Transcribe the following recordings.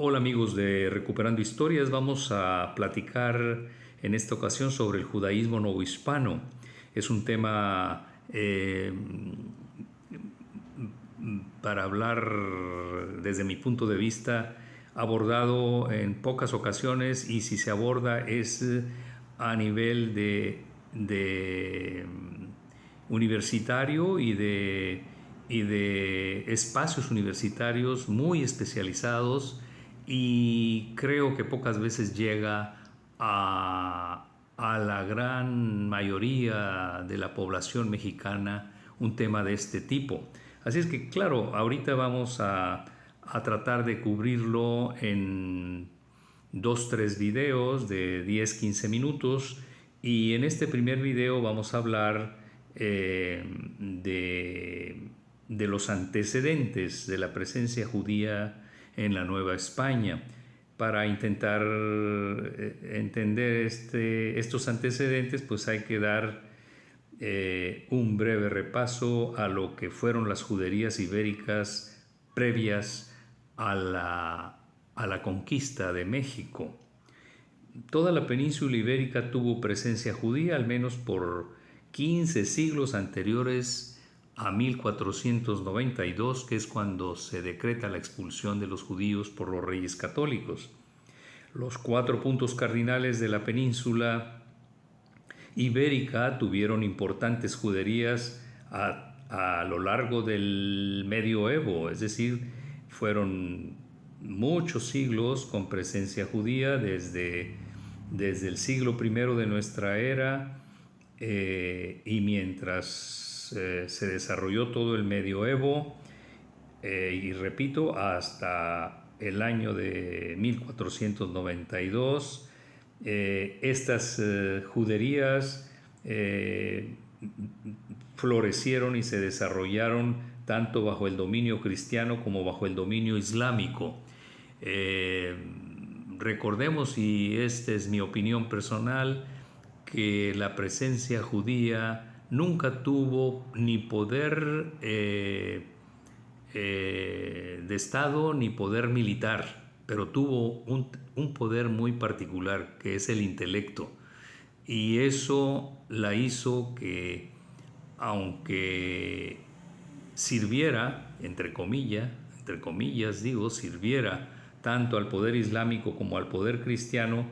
Hola amigos de Recuperando Historias, vamos a platicar en esta ocasión sobre el judaísmo novohispano. Es un tema para hablar desde mi punto de vista abordado en pocas ocasiones, y si se aborda es a nivel de universitario y de espacios universitarios muy especializados, y creo que pocas veces llega a la gran mayoría de la población mexicana un tema de este tipo. Así es que, claro, ahorita vamos a tratar de cubrirlo en dos, tres videos de 10, 15 minutos, y en este primer video vamos a hablar de los antecedentes de la presencia judía en la Nueva España. Para intentar entender estos antecedentes, pues hay que dar un breve repaso a lo que fueron las juderías ibéricas previas a la conquista de México. Toda la península ibérica tuvo presencia judía al menos por 15 siglos anteriores a 1492, que es cuando se decreta la expulsión de los judíos por los reyes católicos. Los 4 puntos cardinales de la península ibérica tuvieron importantes juderías a lo largo del medioevo, es decir, fueron muchos siglos con presencia judía desde el siglo I de nuestra era, y mientras se desarrolló todo el medioevo, y repito, hasta el año de 1492, estas juderías florecieron y se desarrollaron tanto bajo el dominio cristiano como bajo el dominio islámico. Recordemos, y esta es mi opinión personal, que la presencia judía nunca tuvo ni poder de Estado ni poder militar, pero tuvo un poder muy particular, que es el intelecto. Y eso la hizo que, aunque sirviera, entre comillas digo, sirviera tanto al poder islámico como al poder cristiano,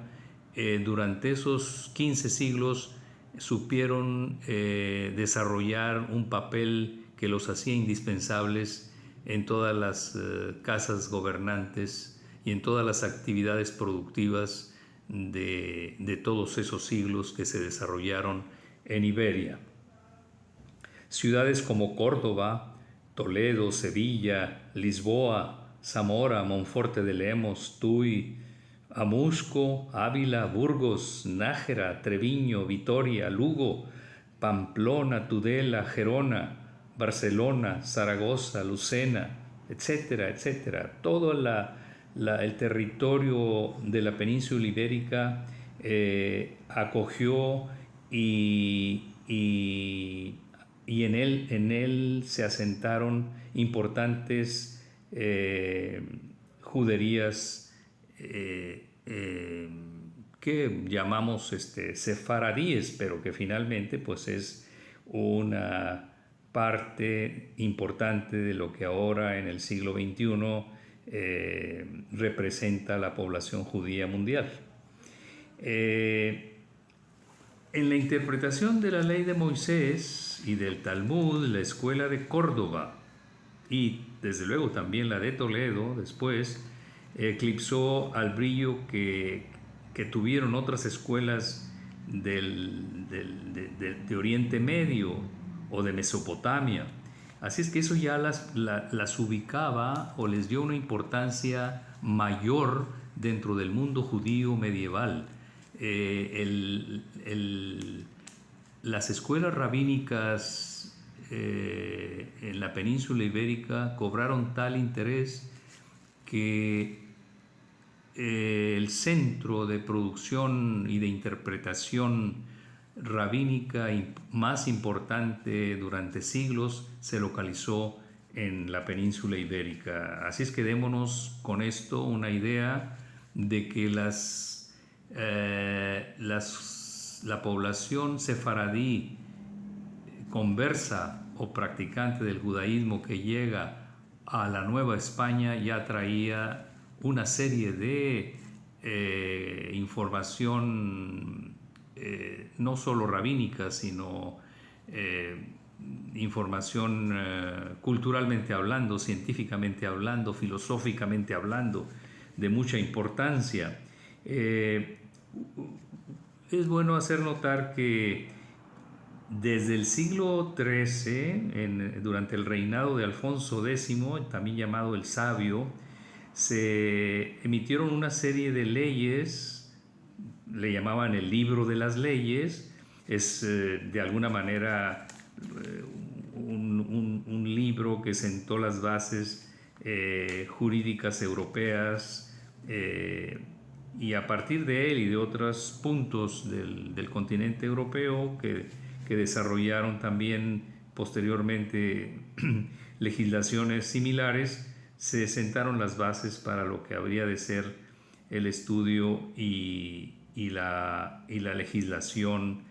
durante esos 15 siglos supieron desarrollar un papel que los hacía indispensables en todas las casas gobernantes y en todas las actividades productivas de todos esos siglos que se desarrollaron en Iberia. Ciudades como Córdoba, Toledo, Sevilla, Lisboa, Zamora, Monforte de Lemos, Tuy, Amusco, Ávila, Burgos, Nájera, Treviño, Vitoria, Lugo, Pamplona, Tudela, Gerona, Barcelona, Zaragoza, Lucena, etcétera, etcétera. Todo el territorio de la península ibérica acogió y en él se asentaron importantes juderías que llamamos sefaradíes, pero que finalmente pues es una parte importante de lo que ahora en el siglo XXI representa la población judía mundial. En la interpretación de la ley de Moisés y del Talmud, la escuela de Córdoba y desde luego también la de Toledo después eclipsó al brillo que tuvieron otras escuelas de Oriente Medio o de Mesopotamia. Así es que eso ya las ubicaba o les dio una importancia mayor dentro del mundo judío medieval. Las escuelas rabínicas en la península ibérica cobraron tal interés que el centro de producción y de interpretación rabínica más importante durante siglos se localizó en la península ibérica. Así es que démonos con esto una idea de que la población sefaradí conversa o practicante del judaísmo que llega a la Nueva España ya traía una serie de información no solo rabínica, sino información culturalmente hablando, científicamente hablando, filosóficamente hablando, de mucha importancia. Es bueno hacer notar que desde el siglo XIII, durante el reinado de Alfonso X, también llamado el Sabio, se emitieron una serie de leyes, le llamaban el Libro de las Leyes. Es de alguna manera un libro que sentó las bases jurídicas europeas, y a partir de él y de otros puntos del continente europeo que desarrollaron también posteriormente legislaciones similares, se sentaron las bases para lo que habría de ser el estudio y la legislación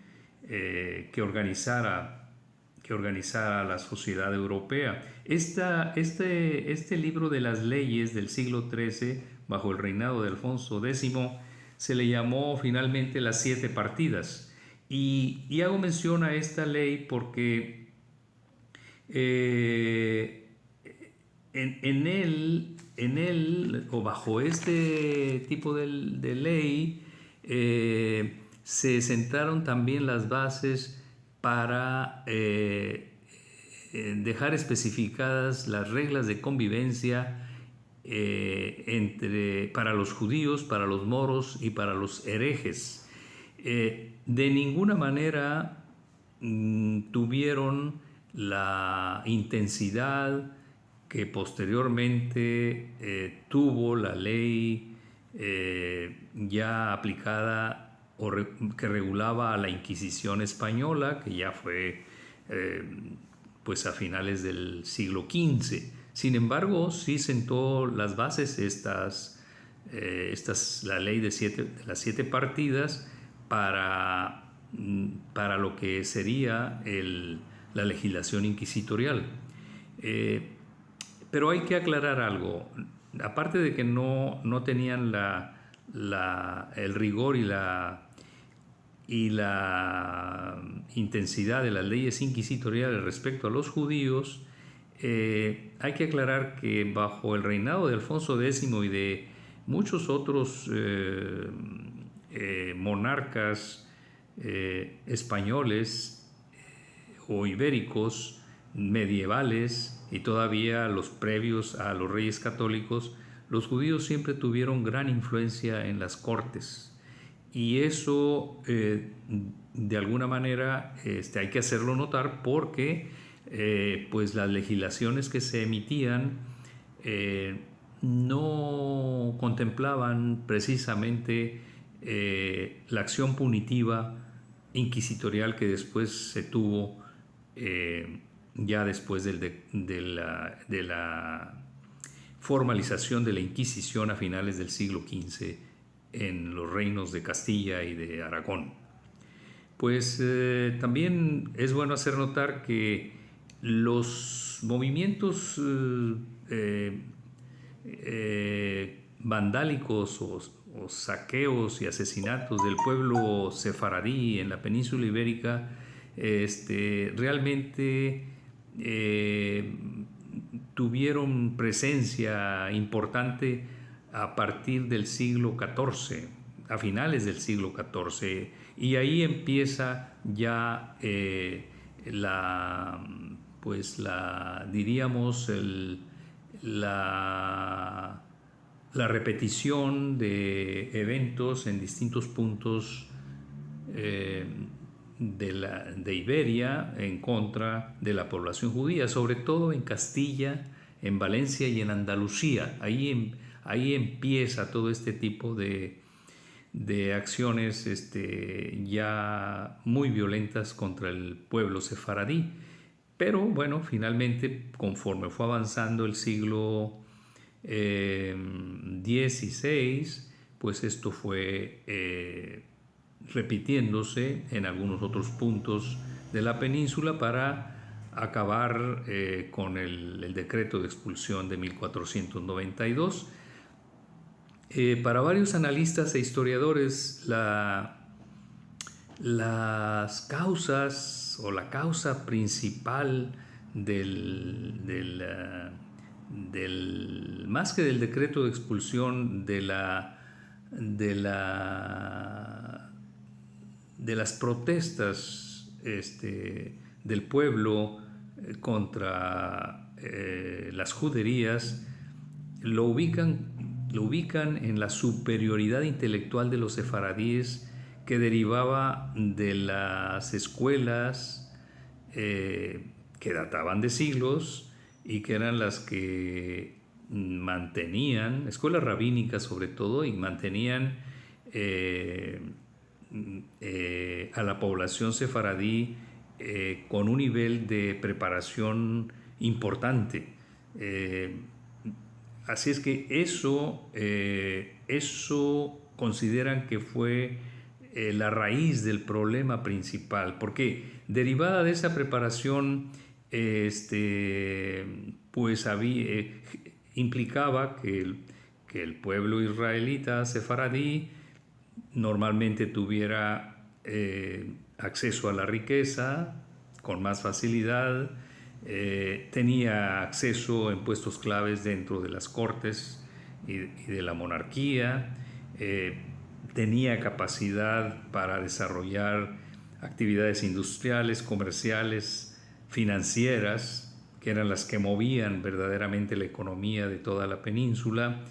que organizara la sociedad europea. Este libro de las leyes del siglo XIII, bajo el reinado de Alfonso X, se le llamó finalmente las 7 partidas. Y hago mención a esta ley porque en él, o bajo este tipo de ley, se sentaron también las bases para dejar especificadas las reglas de convivencia para los judíos, para los moros y para los herejes. De ninguna manera tuvieron la intensidad que posteriormente tuvo la ley ya aplicada que regulaba a la Inquisición española, que ya fue pues a finales del siglo XV. Sin embargo, sí sentó las bases la ley de las 7 partidas para lo que sería la legislación inquisitorial. Pero hay que aclarar algo. Aparte de que no tenían el rigor y la intensidad de las leyes inquisitoriales respecto a los judíos, hay que aclarar que bajo el reinado de Alfonso X y de muchos otros monarcas españoles o ibéricos medievales y todavía los previos a los reyes católicos, los judíos siempre tuvieron gran influencia en las cortes. Y eso, de alguna manera, hay que hacerlo notar porque pues las legislaciones que se emitían no contemplaban precisamente la acción punitiva inquisitorial que después se tuvo ya después de la formalización de la Inquisición a finales del siglo XV en los reinos de Castilla y de Aragón. Pues también es bueno hacer notar que los movimientos vandálicos o saqueos y asesinatos del pueblo sefaradí en la península ibérica realmente tuvieron presencia importante a partir del siglo XIV, a finales del siglo XIV, y ahí empieza ya diríamos la repetición de eventos en distintos puntos de Iberia en contra de la población judía, sobre todo en Castilla, en Valencia y en Andalucía. Ahí empieza todo este tipo de acciones ya muy violentas contra el pueblo sefaradí. Pero bueno, finalmente, conforme fue avanzando el siglo XVI, pues esto fue repitiéndose en algunos otros puntos de la península para acabar con el decreto de expulsión de 1492. Para varios analistas e historiadores, las causas o la causa principal más que del decreto de expulsión de las protestas del pueblo contra las juderías, lo ubican en la superioridad intelectual de los sefaradíes, que derivaba de las escuelas que databan de siglos y que eran las que mantenían, escuelas rabínicas sobre todo, y mantenían a la población sefaradí con un nivel de preparación importante. Así es que eso consideran que fue la raíz del problema principal, porque derivada de esa preparación, pues implicaba que el pueblo israelita sefaradí normalmente tuviera acceso a la riqueza con más facilidad, tenía acceso en puestos claves dentro de las cortes y de la monarquía, tenía capacidad para desarrollar actividades industriales, comerciales, financieras, que eran las que movían verdaderamente la economía de toda la península.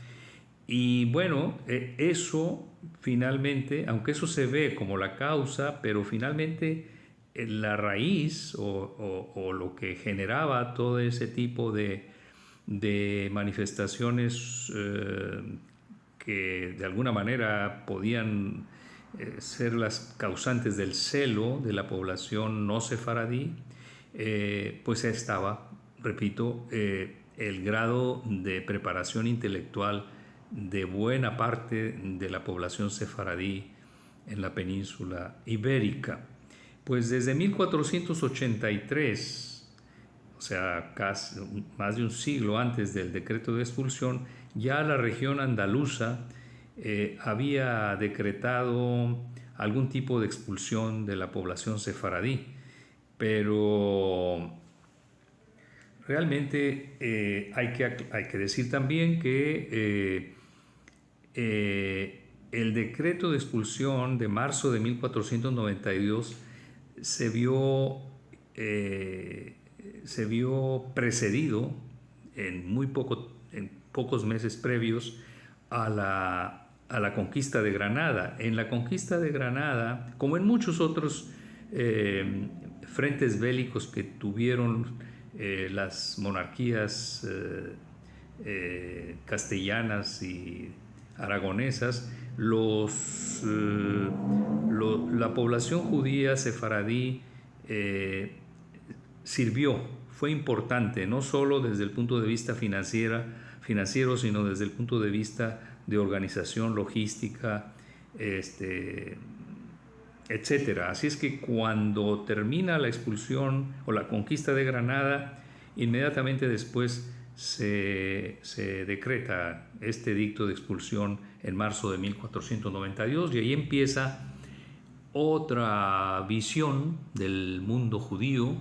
Y bueno, eso finalmente, aunque eso se ve como la causa, pero finalmente la raíz o lo que generaba todo ese tipo de manifestaciones que de alguna manera podían ser las causantes del celo de la población no sefaradí, pues estaba, repito, el grado de preparación intelectual de buena parte de la población sefaradí en la península ibérica. Pues desde 1483, o sea, casi más de un siglo antes del decreto de expulsión, ya la región andaluza había decretado algún tipo de expulsión de la población sefaradí, pero realmente hay que decir también que el decreto de expulsión de marzo de 1492 se vio precedido en pocos meses previos a la conquista de Granada. En la conquista de Granada, como en muchos otros frentes bélicos que tuvieron las monarquías castellanas y aragonesas, la población judía sefaradí fue importante, no solo desde el punto de vista financiero, sino desde el punto de vista de organización, logística, etcétera. Así es que cuando termina la expulsión o la conquista de Granada, inmediatamente después se decreta este edicto de expulsión en marzo de 1492, y ahí empieza otra visión del mundo judío,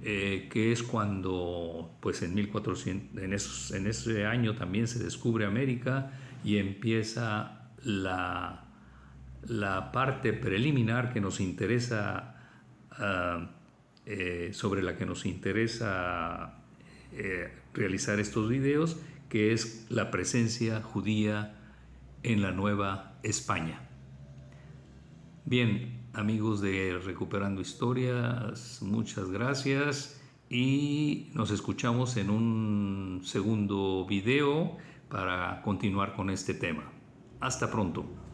que es cuando pues en ese año también se descubre América y empieza la parte preliminar que nos interesa, sobre la que nos interesa realizar estos videos, que es la presencia judía en la Nueva España. Bien, amigos de Recuperando Historias, muchas gracias y nos escuchamos en un segundo video para continuar con este tema. Hasta pronto.